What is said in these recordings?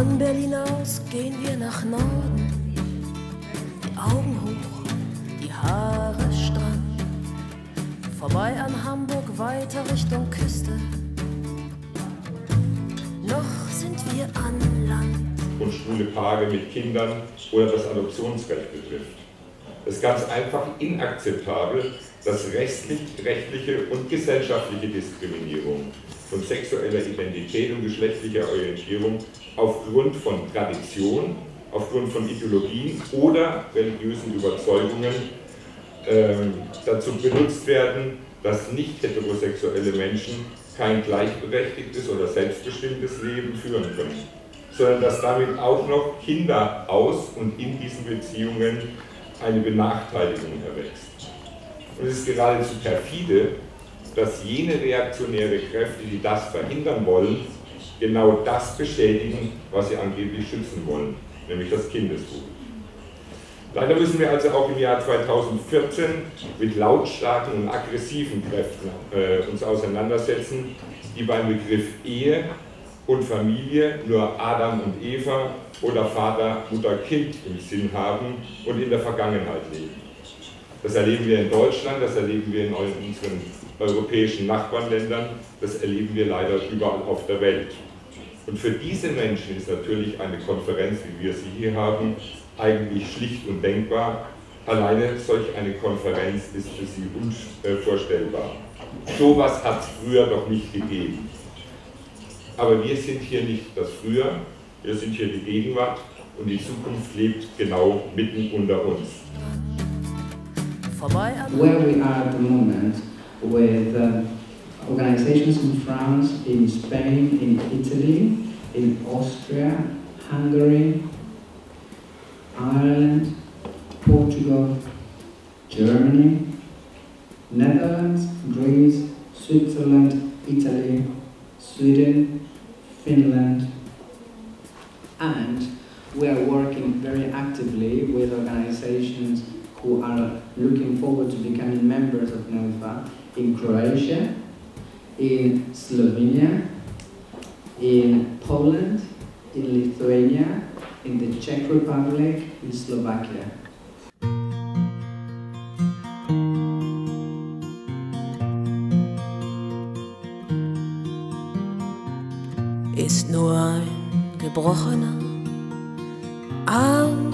Von Berlin aus gehen wir nach Norden, die Augen hoch, die Haare stramm, vorbei an Hamburg, weiter Richtung Küste. Noch sind wir an Land. Und schwule Paare mit Kindern oder das Adoptionsrecht betrifft. Es ist ganz einfach inakzeptabel, dass rechtliche und gesellschaftliche Diskriminierung von sexueller Identität und geschlechtlicher Orientierung aufgrund von Tradition, aufgrund von Ideologien oder religiösen Überzeugungen dazu benutzt werden, dass nicht heterosexuelle Menschen kein gleichberechtigtes oder selbstbestimmtes Leben führen können, sondern dass damit auch noch Kinder aus und in diesen Beziehungen eine Benachteiligung erwächst. Und es ist geradezu perfide, dass jene reaktionäre Kräfte, die das verhindern wollen, genau das bestätigen, was sie angeblich schützen wollen, nämlich das Kindeswohl. Leider müssen wir also auch im Jahr 2014 mit lautstarken und aggressiven Kräften uns auseinandersetzen, die beim Begriff Ehe und Familie nur Adam und Eva oder Vater, Mutter, Kind im Sinn haben und in der Vergangenheit leben. Das erleben wir in Deutschland, das erleben wir in unseren europäischen Nachbarländern, das erleben wir leider überall auf der Welt. Und für diese Menschen ist natürlich eine Konferenz, wie wir sie hier haben, eigentlich schlicht undenkbar. Alleine solch eine Konferenz ist für sie unvorstellbar. So etwas hat es früher noch nicht gegeben. Aber wir sind hier nicht das Früher, wir sind hier die Gegenwart und die Zukunft lebt genau mitten unter uns. Where we are at the moment with organizations in France, in Spain, in Italy, in Austria, Hungary, Ireland, Portugal, Germany, Netherlands, Greece, Switzerland, Italy, Sweden, Finland, and we are working very actively with organizations who are looking forward to becoming members of NELFA in Croatia, in Slovenia, in Poland, in Lithuania, in the Czech Republic, in Slovakia. Ist nur ein gebrochener Arm,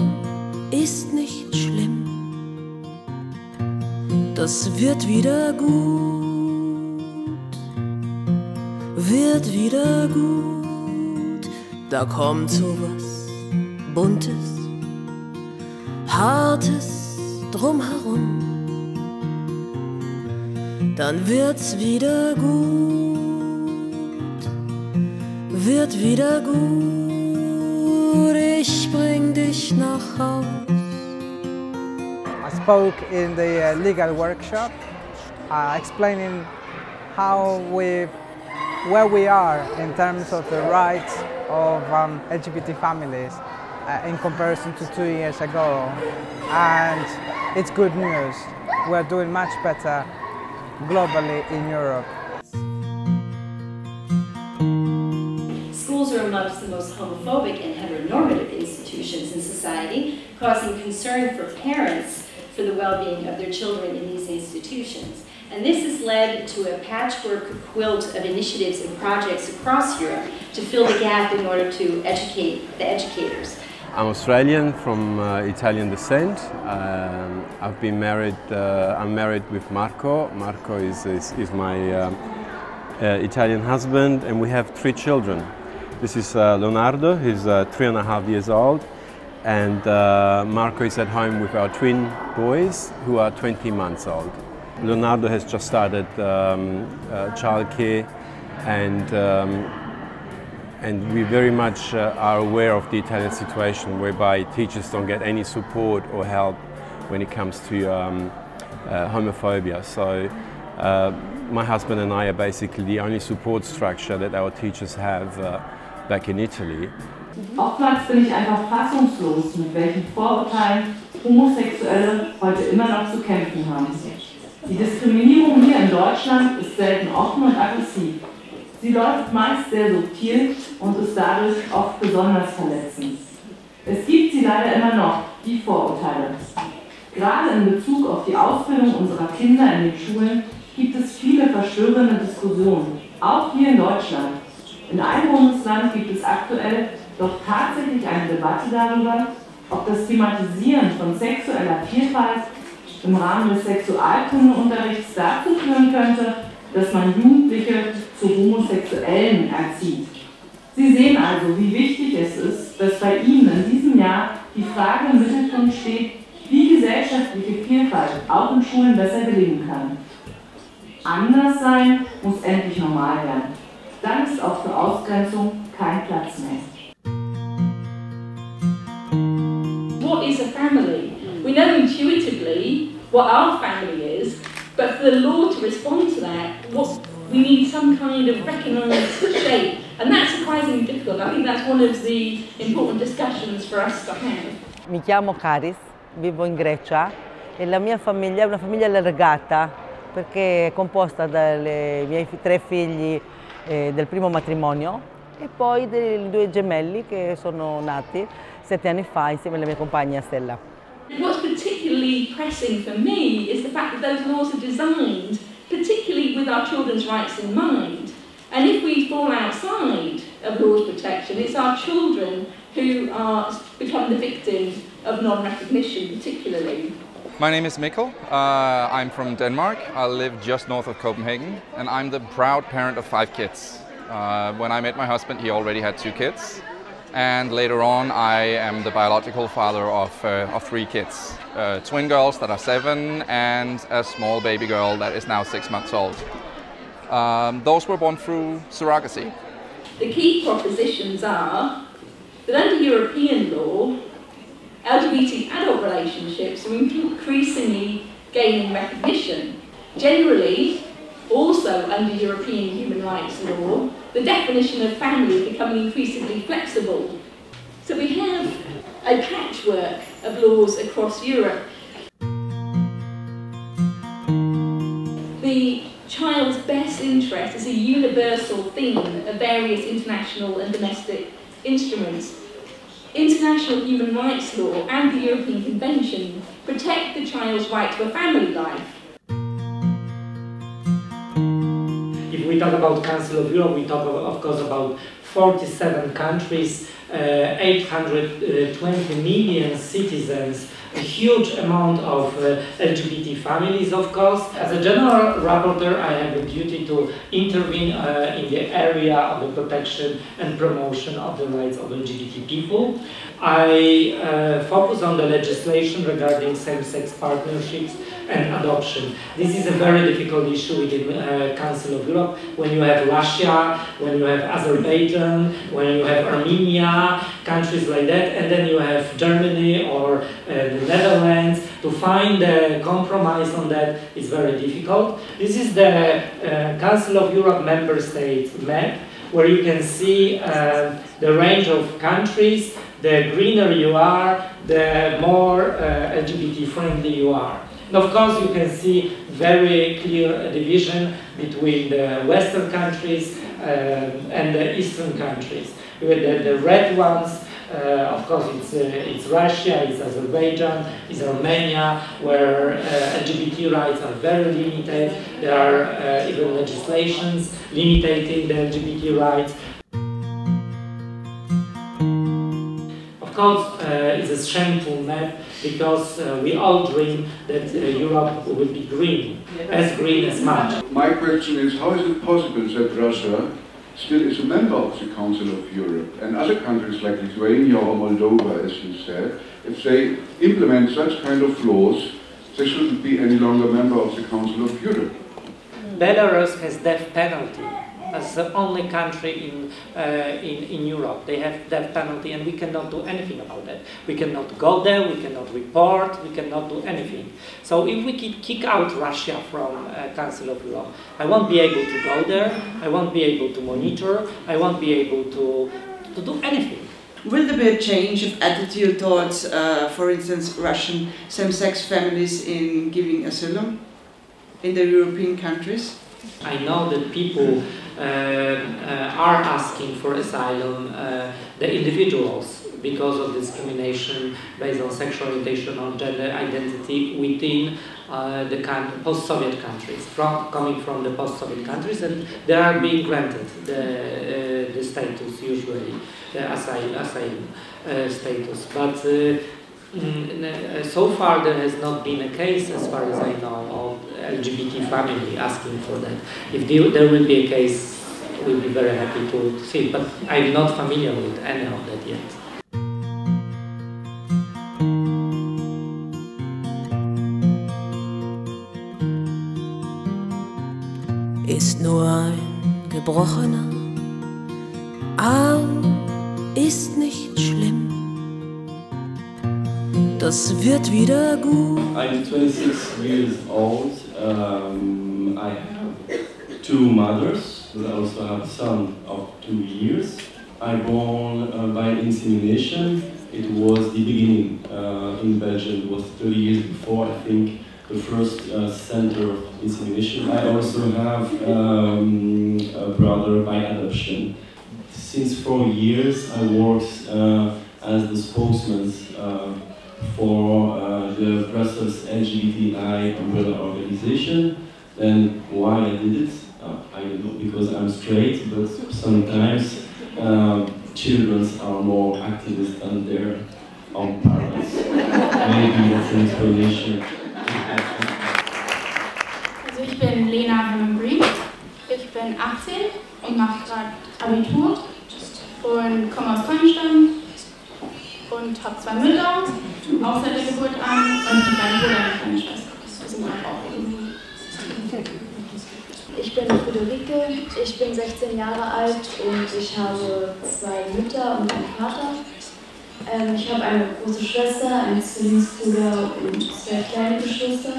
ist nicht schlimm. Das wird wieder gut, wird wieder gut. Da kommt sowas Buntes, Hartes drumherum. Dann wird's wieder gut, wird wieder gut. Ich bring dich nach Haus. I spoke in the legal workshop, explaining where we are in terms of the rights of LGBT families in comparison to 2 years ago. And it's good news. We're doing much better globally in Europe. Schools are amongst the most homophobic and heteronormative institutions in society, causing concern for parents for the well-being of their children in these institutions. And this has led to a patchwork quilt of initiatives and projects across Europe to fill the gap in order to educate the educators. I'm Australian from Italian descent. I've been married. I'm married with Marco. Marco is my Italian husband, and we have 3 children. This is Leonardo. He's 3.5 years old, and Marco is at home with our twin boys, who are 20 months old. Leonardo has just started childcare, and we very much are aware of the Italian situation, whereby teachers don't get any support or help when it comes to homophobia. So my husband and I are basically the only support structure that our teachers have back in Italy. Oftmals bin ich einfach fassungslos, mit welchen Vorurteilen Homosexuelle heute immer noch zu kämpfen haben. Die Diskriminierung hier in Deutschland ist selten offen und aggressiv. Sie läuft meist sehr subtil und ist dadurch oft besonders verletzend. Es gibt sie leider immer noch, die Vorurteile. Gerade in Bezug auf die Ausbildung unserer Kinder in den Schulen gibt es viele verstörende Diskussionen, auch hier in Deutschland. In einem Bundesland gibt es aktuell doch tatsächlich eine Debatte darüber, ob das Thematisieren von sexueller Vielfalt im Rahmen des Sexualkundeunterrichts dazu führen könnte, dass man Jugendliche zu Homosexuellen erzieht. Sie sehen also, wie wichtig es ist, dass bei Ihnen in diesem Jahr die Frage im Mittelpunkt steht, wie gesellschaftliche Vielfalt auch in Schulen besser gelingen kann. Anders sein muss endlich normal werden. Dann ist auch für Ausgrenzung kein Platz mehr. What is a family? We know intuitively what our family is, but for the law to respond to that, we need some kind of recognised shape, and that's surprisingly difficult. I think that's one of the important discussions for us to have. Mi chiamo Caris, vivo in Grecia e la mia famiglia è una famiglia allargata perché è composta dai miei 3 figli del primo matrimonio e poi dei 2 gemelli che sono nati 7 anni fa insieme alla mia compagna Stella. What's particularly pressing for me is the fact that those laws are designed particularly with our children's rights in mind. And if we fall outside of laws protection, it's our children who are become the victims of non-recognition particularly. My name is Mikkel. I'm from Denmark. I live just north of Copenhagen, and I'm the proud parent of 5 kids. When I met my husband, he already had 2 kids. And later on, I am the biological father of 3 kids. Twin girls that are 7 and a small baby girl that is now 6 months old. Those were born through surrogacy. The key propositions are that under European law, LGBT adult relationships are increasingly gaining recognition. Generally, also under European human rights law, the definition of family is becoming increasingly flexible. So we have a patchwork of laws across Europe. The child's best interest is a universal theme of various international and domestic instruments. International human rights law and the European Convention protect the child's right to a family life. If we talk about Council of Europe, we talk of course about 47 countries, 820 million citizens, a huge amount of LGBT families, of course. As a general rapporteur, I have a duty to intervene in the area of the protection and promotion of the rights of LGBT people. I focus on the legislation regarding same-sex partnerships and adoption. This is a very difficult issue within Council of Europe. When you have Russia, when you have Azerbaijan, when you have Armenia, countries like that, and then you have Germany or the Netherlands, to find a compromise on that is very difficult. This is the Council of Europe member states map, where you can see the range of countries. The greener you are, the more LGBT friendly you are. And of course, you can see very clear division between the Western countries and the Eastern countries. With the red ones, of course, it's Russia, it's Azerbaijan, it's Armenia, where LGBT rights are very limited. There are even legislations limiting the LGBT rights. Of course, it's a shameful map because we all dream that Europe will be green as much. My question is, how is it possible that Russia still is a member of the Council of Europe, and other countries like Lithuania or Moldova, as you said, if they implement such kind of laws, they shouldn't be any longer a member of the Council of Europe? Belarus has death penalty as the only country in Europe. They have death penalty, and we cannot do anything about that. We cannot go there, we cannot report, we cannot do anything. So if we kick out Russia from Council of Europe, I won't be able to go there, I won't be able to monitor, I won't be able to do anything. Will there be a change of attitude towards, for instance, Russian same-sex families in giving asylum in the European countries? I know that people are asking for asylum the individuals because of discrimination based on sexual orientation or gender identity within the post-Soviet countries, coming from the post-Soviet countries, and they are being granted the status, usually the asylum status. But so far there has not been a case, as far as I know, of LGBT family asking for that. If there will be a case, we'll be very happy to see it, but I'm not familiar with any of that yet. Ist nur ein gebrochener Arm, ist nicht schlimm. Das wird wieder gut. I'm 26 years old. I have two mothers, but I also have a son of 2 years. I born by insemination. It was the beginning in Belgium. It was 30 years before, I think, the first center of insemination. I also have a brother by adoption. Since 4 years, I worked as the spokesman for the Brussels LGBTI umbrella organization. And why I did it, I don't know, because I'm straight, but sometimes children are more activist than their own parents. Maybe that's an explanation. Also ich bin Lena Hammond-Green, ich bin 18 und mache gerade Abitur und komme aus Konstanz und habe 2 Mütter, auch seit der Geburt an, und einen kleinen Bruder und eine kleine Schwester. Das sind meine Aufgaben. Ich bin Friederike, ich bin 16 Jahre alt und ich habe 2 Mütter und einen Vater. Ich habe eine große Schwester, einen Zwillingsbruder und 2 kleine Geschwister.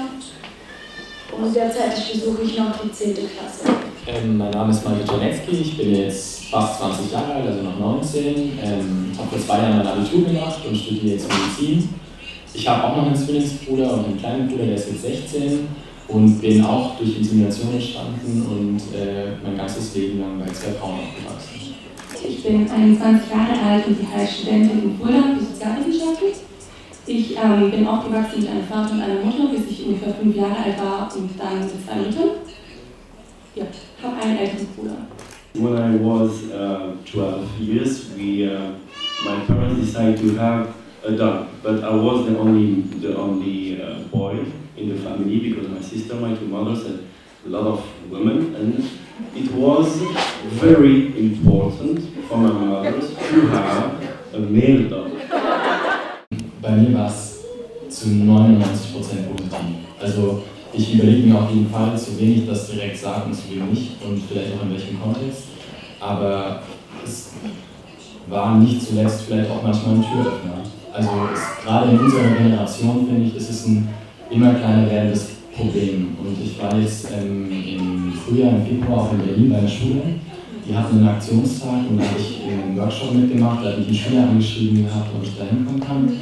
Und derzeit besuche ich noch die 10. Klasse. Mein Name ist Malte Czarnecki, ich bin jetzt fast 20 Jahre alt, also noch 19. Habe vor 2 Jahren mein Abitur gemacht und studiere jetzt Medizin. Ich habe auch noch einen Zwillingsbruder und einen kleinen Bruder, der ist jetzt 16. Und bin auch durch Insemination entstanden und mein ganzes Leben lang bei 2 Frauen aufgewachsen. Ich bin 21 Jahre alt und als Studentin in Fulda für Sozialwissenschaften. Ich bin aufgewachsen mit einem Vater und einer Mutter, bis ich ungefähr 5 Jahre alt war und dann mit 2 Müttern. Ja, ich habe einen älteren Bruder. When I was 12 years, my parents decided to have a dog, but I was the only boy in the family because my sister, my 2 mothers had a lot of women, and it was very important for my mother to have a male dog. Bei mir war es zu 99% positiv. Also ich überlege mir auf jeden Fall, zu wen ich das direkt sage und zu wem nicht und vielleicht auch in welchem Kontext. Aber es war nicht zuletzt vielleicht auch manchmal ein Türöffner. Also gerade in unserer Generation, finde ich, ist es ein immer kleiner werdendes Problem. Und ich war jetzt im Frühjahr, im Februar auch in Berlin bei einer Schule. Die hatten einen Aktionstag und da habe ich einen Workshop mitgemacht, da habe ich einen Schüler angeschrieben gehabt, ob ich da hinkommen kann.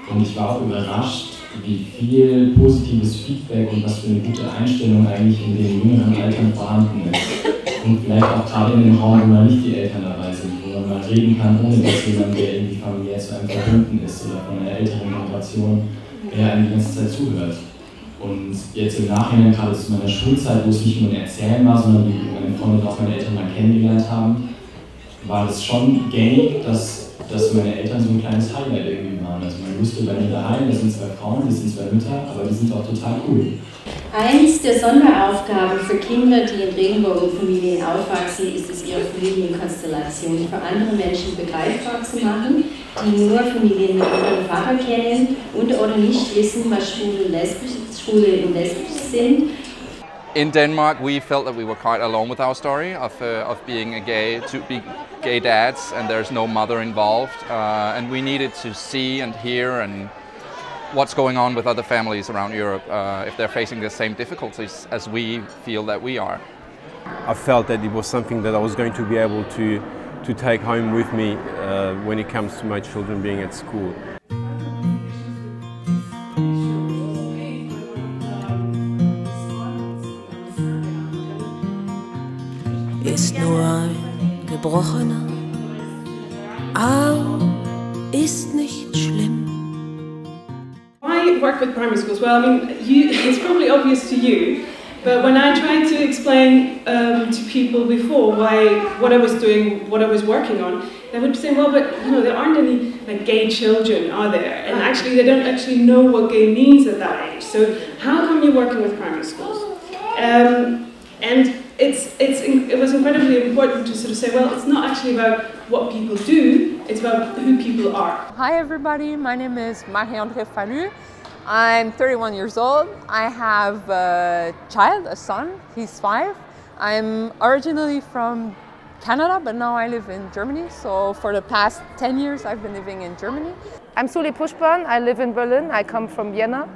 Und ich war auch überrascht, wie viel positives Feedback und was für eine gute Einstellung eigentlich in den jüngeren Eltern vorhanden ist. Und vielleicht auch gerade in dem Raum, wo man nicht die Eltern dabei sind, wo man mal reden kann, ohne dass jemand, der irgendwie familiär zu einem verbunden ist oder von einer älteren Generation, der einem die ganze Zeit zuhört. Und jetzt im Nachhinein, gerade zu meiner Schulzeit, wo es nicht nur ein Erzählen war, sondern wie meine Freunde und auch meine Eltern mal kennengelernt haben, war das schon gängig, dass meine Eltern so ein kleines Highlight irgendwie waren. Also man wusste bei mir daheim, das sind 2 Frauen, das sind 2 Mütter, aber die sind auch total cool. Eins der Sonderaufgaben für Kinder, die in Regenbogenfamilien aufwachsen, ist es, ihre Familienkonstellation für andere Menschen begreifbar zu machen, die nur Familien mit ihrem Vater kennen und oder nicht wissen, was Schwule und Lesbisch sind. In Denmark, we felt that we were quite alone with our story of being gay dads, and there's no mother involved, and we needed to see and hear and what's going on with other families around Europe if they're facing the same difficulties as we feel that we are. I felt that it was something that I was going to be able to take home with me when it comes to my children being at school. Ist nur you work with primary schools? Well, I mean, it's probably obvious to you, but when I tried to explain to people before what I was doing, what I was working on, they would say, well, but you know, there aren't any like gay children, are there? And actually, they don't actually know what gay means at that age. So how come you're working with primary schools? And it was incredibly important to sort of say, well, it's not actually about what people do, it's about who people are. Hi everybody, my name is Marie-André Fallu. I'm 31 years old. I have a child, a son, he's 5. I'm originally from Canada, but now I live in Germany. So for the past 10 years, I've been living in Germany. I'm Suli Pushpan. I live in Berlin. I come from Vienna.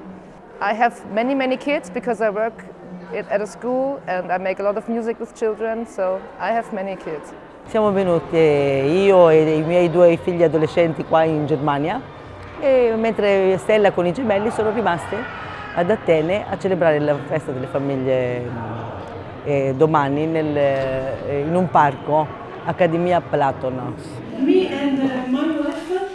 I have many kids because I work at a school and I make a lot of music with children, so I have many kids. Siamo venuti io e i miei 2 figli adolescenti qua in Germania, e mentre Stella con i gemelli sono rimaste ad Atene a celebrare la festa delle famiglie domani in un parco, Accademia Platonos. Me and my wife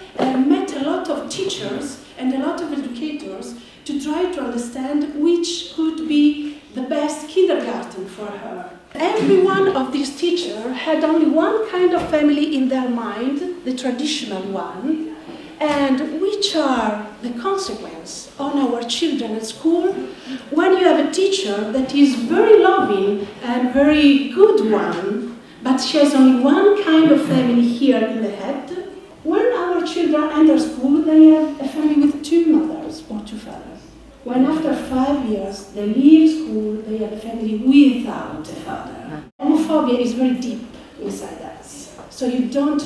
met a lot of teachers and a lot of educators to try to understand which could be the best kindergarten for her. Every one of these teachers had only one kind of family in their mind, the traditional one, and which are the consequence on our children at school when you have a teacher that is very loving and very good one, but she has only one kind of family here in the head. When our children enter school, they have a family with 2 mothers or 2 fathers. When after 5 years they leave school, they have a family without a father. Homophobia is very deep inside us, so you don't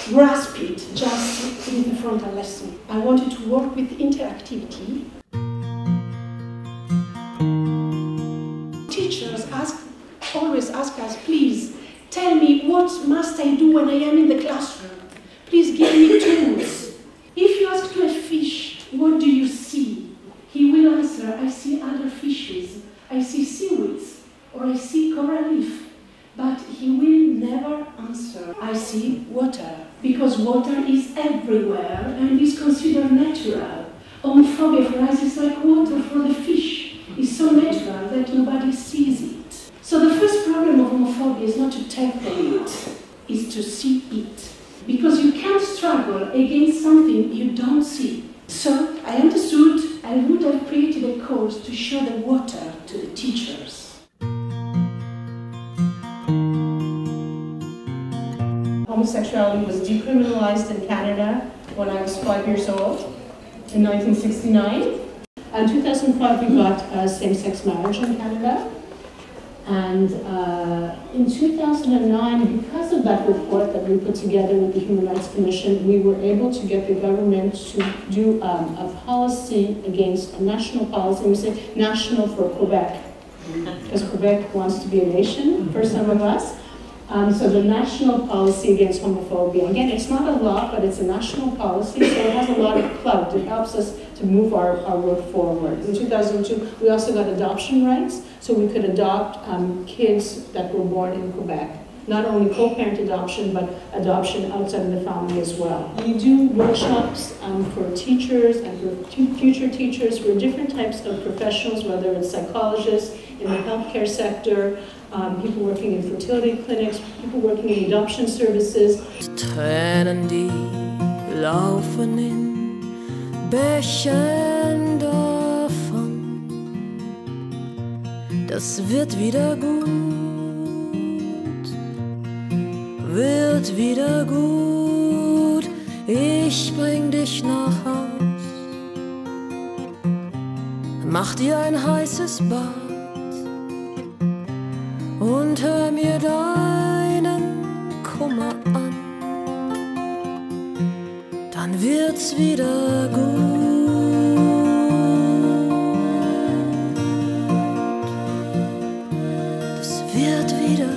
grasp it just in the frontal lesson. I wanted to work with interactivity. Teachers always ask us, please tell me what must I do when I am in the classroom. Please give me tools. If you ask to a fish, what do you see? He will answer, I see other fishes, I see seaweeds, or I see coral reef. But he will never answer, I see water, because water is everywhere and is considered natural. Homophobia for us is like water for the fish. It's so natural that nobody sees it. So the first problem of homophobia is not to tackle it, it's to see it. Because you can't struggle against something you don't see. So I understood I would have created a course to show the water to the teachers. Homosexuality was decriminalized in Canada when I was 5 years old, in 1969. In 2005 we got same-sex marriage in Canada. And in 2009, because of that report that we put together with the Human Rights Commission, we were able to get the government to do a policy against a national policy. We say national for Quebec, because Quebec wants to be a nation for some of us. So the national policy against homophobia. Again, it's not a law, but it's a national policy, so it has a lot of clout. It helps us to move our work forward. In 2002, we also got adoption rights, so we could adopt kids that were born in Quebec. Not only co-parent adoption, but adoption outside of the family as well. We do workshops for teachers and for future teachers, for different types of professionals, whether it's psychologists in the healthcare sector, people working in fertility clinics, people working in adoption services. Tränen, die laufen in Bächen davon. Das wird wieder gut, wird wieder gut. Ich bring dich nach Haus, mach dir ein heißes Bad und hör mir deinen Kummer an, dann wird's wieder gut. Das wird wieder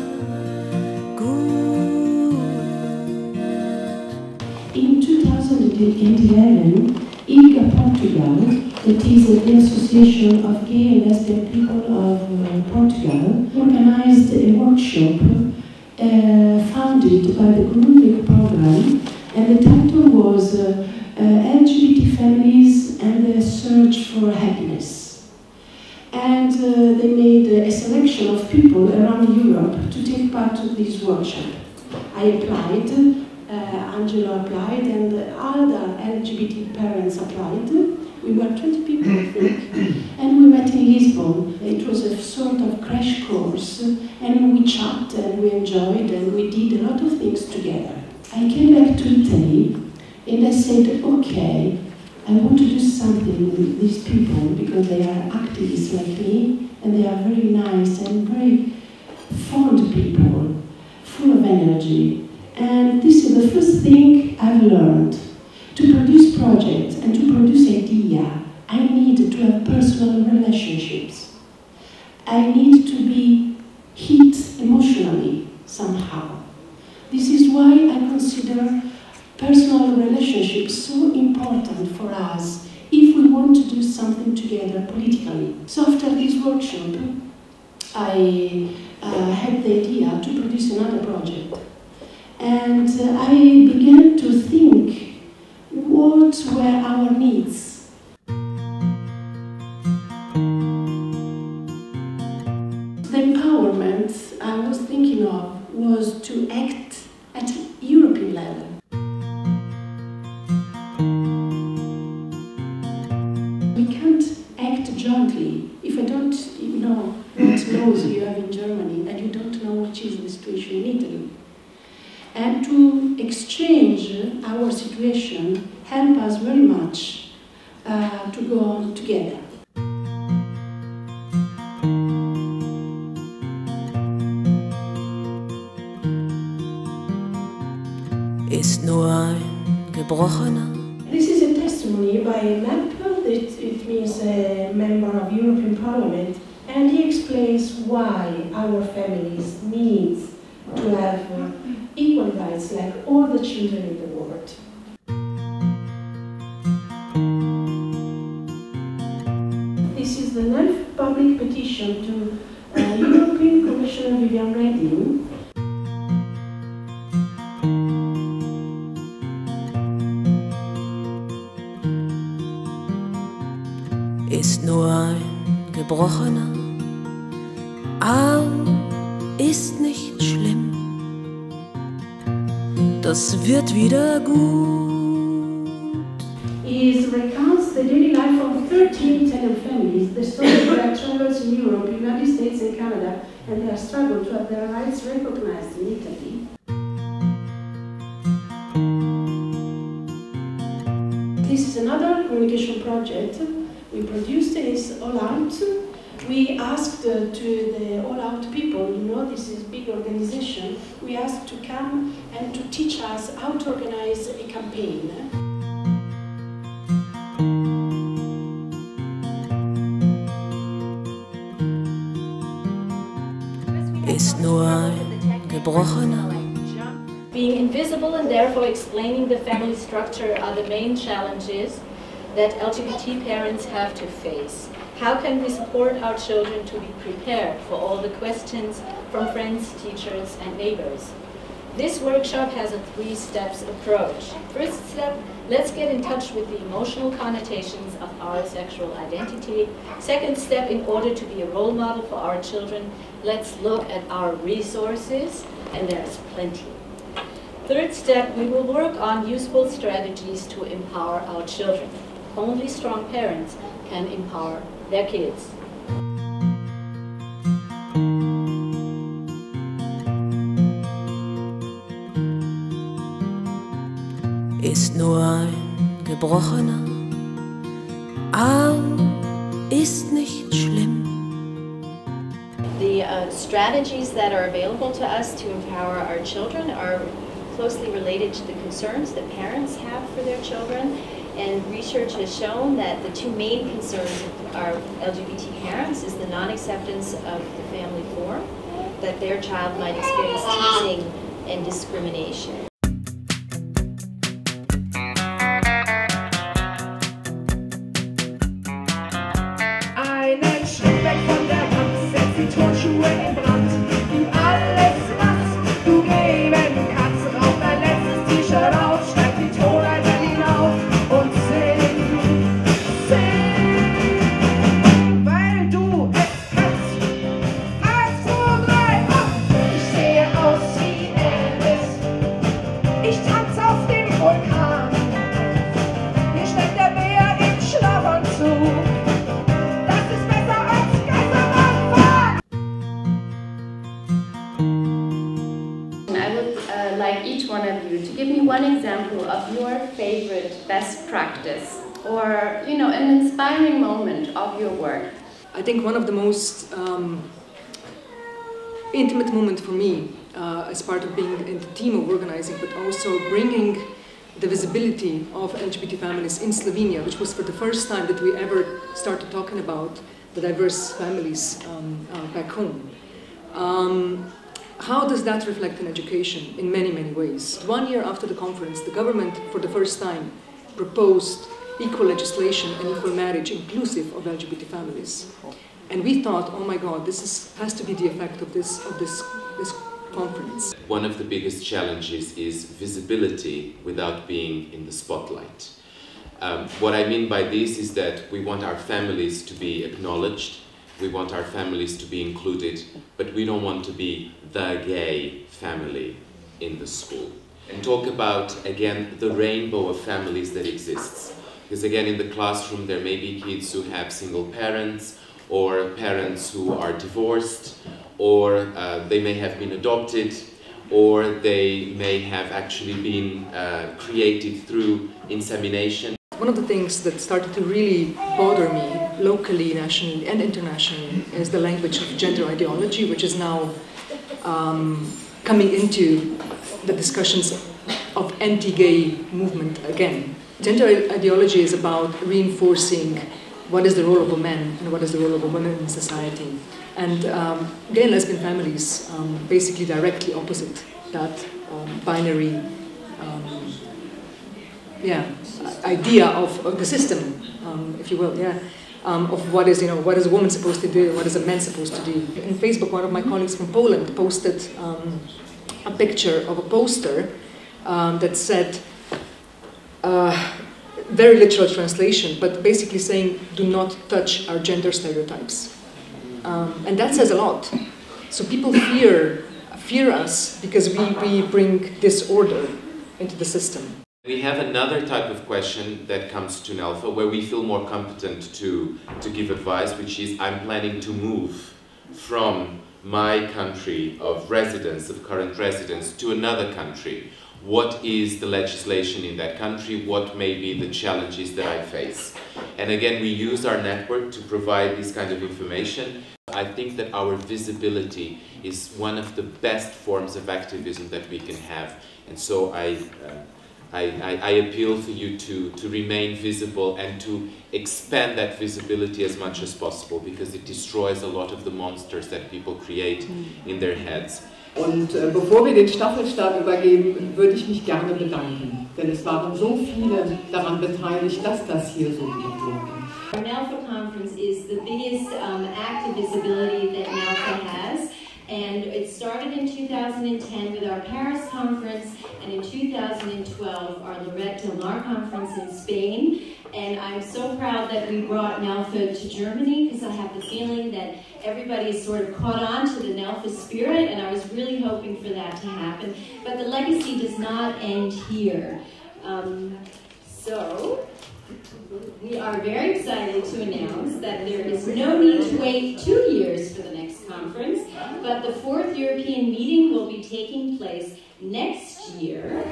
gut. In 2011, IGA Portugal, that is the Association of Gay and Lesbian People of Portugal, organized a workshop founded by the Grundvik program, and the title was LGBT Families and their search for happiness. And they made a selection of people around Europe to take part in this workshop. I applied, Angelo applied, and other LGBT parents applied. We were 20 people, I think, and we met in Lisbon. It was a sort of crash course, and we chatted, and we enjoyed, and we did a lot of things together. I came back to Italy, and I said, okay, I want to do something with these people, because they are activists like me, and they are very nice and very fond people, full of energy. And this is the first thing I've learned. To produce projects and to produce idea, I need to have personal relationships. I need to be hit emotionally somehow. This is why I consider personal relationships so important for us if we want to do something together politically. So after this workshop, I had the idea to produce another project. And I began to think, what were our needs? The empowerment I was thinking of was to act at European level. We can't act jointly if I don't know what laws you have in Germany and you don't know which is the situation in Italy. And to exchange our situation help us very much to go on together. Ist nur ein Gebrochener. This is a testimony by a MEP, it means a member of European Parliament, and he explains why our families need to have equal rights like all the children in the world. This is the NELFA public petition to European Commissioner Viviane Reding. Ist nur ein Gebrochener. Arm ist nicht schlimm. Das wird wieder gut. It recounts the daily life of 13 Italian families, the story of their travels in Europe, United States and Canada, and their struggle to have their rights recognized in Italy. This is another communication project we produced. It's All Out. We asked to the All Out people, this is a big organization, we asked to come and to teach us how to organize a campaign. Ist nur ein Gebrochener. Being invisible and therefore explaining the family structure are the main challenges that LGBT parents have to face. How can we support our children to be prepared for all the questions from friends, teachers, and neighbors? This workshop has a 3-steps approach. First step, let's get in touch with the emotional connotations of our sexual identity. Second step, in order to be a role model for our children, let's look at our resources, and there's plenty. Third step, we will work on useful strategies to empower our children. Only strong parents can empower their kids. Ist nur ein Gebrochener. Arm ist nicht schlimm. The strategies that are available to us to empower our children are closely related to the concerns that parents have for their children. And research has shown that the two main concerns of our LGBT parents is the non-acceptance of the family form, that their child might experience teasing and discrimination. Einen Schritt weg von der Wand, setz die Turnschuhe in Brand. Tu alles, was du geben kannst. Rauch dein letztes T-Shirt auf, schreib die Tonleiter hinauf und sing. favorite best practice or, you know, an inspiring moment of your work? I think one of the most intimate moments for me as part of being in the team of organizing, but also bringing the visibility of LGBT families in Slovenia, which was for the first time that we ever started talking about the diverse families back home. How does that reflect in education? In many, many ways. 1 year after the conference, the government, for the first time, proposed equal legislation and equal marriage inclusive of LGBT families. And we thought, oh my God, has to be the effect of this conference. One of the biggest challenges is visibility without being in the spotlight. What I mean by this is that we want our families to be acknowledged, we want our families to be included, but we don't want to be the gay family in the school. And talk about, again, the rainbow of families that exists. Because again, in the classroom there may be kids who have single parents, or parents who are divorced, or they may have been adopted, or they may have actually been created through insemination. One of the things that started to really bother me, locally, nationally and internationally, is the language of gender ideology, which is now coming into the discussions of anti-gay movement again. Gender ideology is about reinforcing what is the role of a man and what is the role of a woman in society. And gay and lesbian families basically directly opposite that binary idea of the system, if you will, of what is a woman supposed to do, what is a man supposed to do. In Facebook, one of my colleagues from Poland posted a picture of a poster that said, very literal translation, but basically saying, do not touch our gender stereotypes. And that says a lot. So people fear us because we bring disorder into the system. We have another type of question that comes to NELFA where we feel more competent to give advice, which is I'm planning to move from my country of residence, of current residence, to another country. What is the legislation in that country? What may be the challenges that I face? And again, we use our network to provide this kind of information. I think that our visibility is one of the best forms of activism that we can have. And so I appeal for you to remain visible and to expand that visibility as much as possible, because it destroys a lot of the monsters that people create in their heads. Und bevor wir den Staffelstab übergeben, würde ich mich gerne bedanken, denn es waren so viele daran beteiligt, dass das hier so gut wurde. Our NELFA conference is the biggest act of visibility that NELFA has. And it started in 2010 with our Paris conference, and in 2012 our Lorette Del Mar conference in Spain. And I'm so proud that we brought NELFA to Germany, because I have the feeling that everybody's sort of caught on to the NELFA spirit, and I was really hoping for that to happen. But the legacy does not end here. So we are very excited to announce that there is no need to wait 2 years for the next conference, but the 4th European meeting will be taking place next year.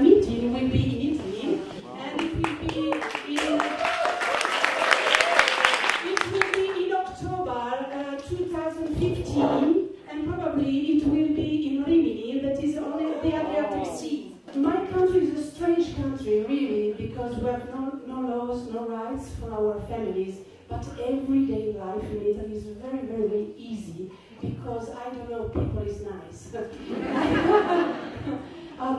Meeting will be in Italy, and it will be in October 2015, and probably it will be in Rimini, that is on the Adriatic Sea. My country is a strange country, really, because we have no laws, no rights for our families, but everyday life in Italy is very, very easy, because, I don't know, people is nice.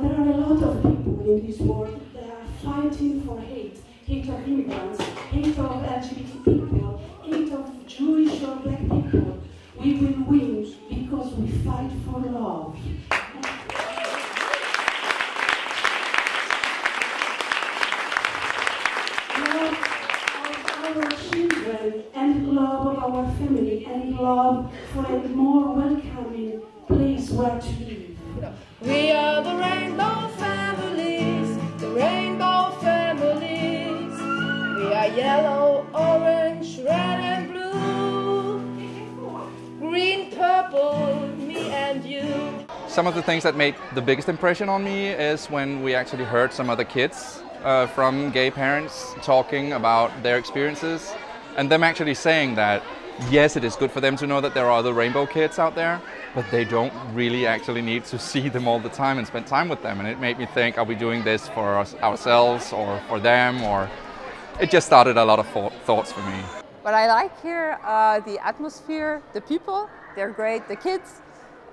There are a lot of people in this world that are fighting for hate of immigrants, hate of LGBT people, hate of Jewish or black people. We will win because we fight for love. Love of our children and love of our our family and love for a more welcoming place where to live. We are the rainbow families, the rainbow families. We are yellow, orange, red and blue, green, purple, me and you. Some of the things that made the biggest impression on me is when we actually heard some other kids from gay parents talking about their experiences, and them actually saying that yes, it is good for them to know that there are other rainbow kids out there, but they don't really actually need to see them all the time and spend time with them. And it made me think, are we doing this for ourselves or for them? Or it just started a lot of thoughts for me. What I like here, the atmosphere, the people, they're great, the kids,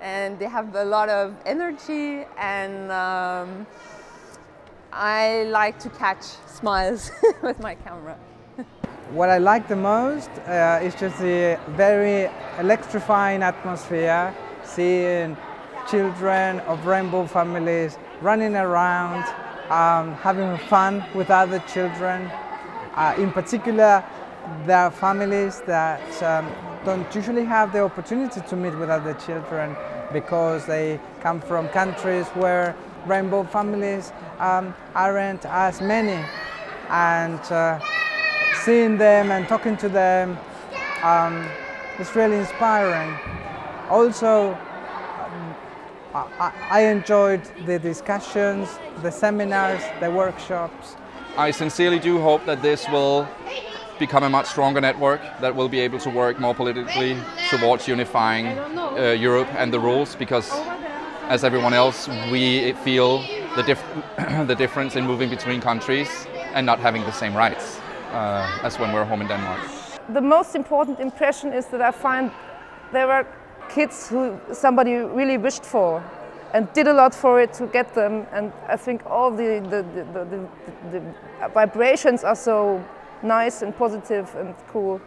and they have a lot of energy, and I like to catch smiles with my camera. What I like the most is just the very electrifying atmosphere, seeing children of rainbow families running around, having fun with other children. In particular, there are families that don't usually have the opportunity to meet with other children because they come from countries where rainbow families aren't as many. And seeing them and talking to them is really inspiring. Also, I enjoyed the discussions, the seminars, the workshops. I sincerely do hope that this will become a much stronger network that will be able to work more politically towards unifying Europe and the rules, because as everyone else, we feel the difference in moving between countries and not having the same rights as when we're home in Denmark. The most important impression is that I find there were kids who somebody really wished for and did a lot for it to get them, and I think all the vibrations are so nice and positive and cool.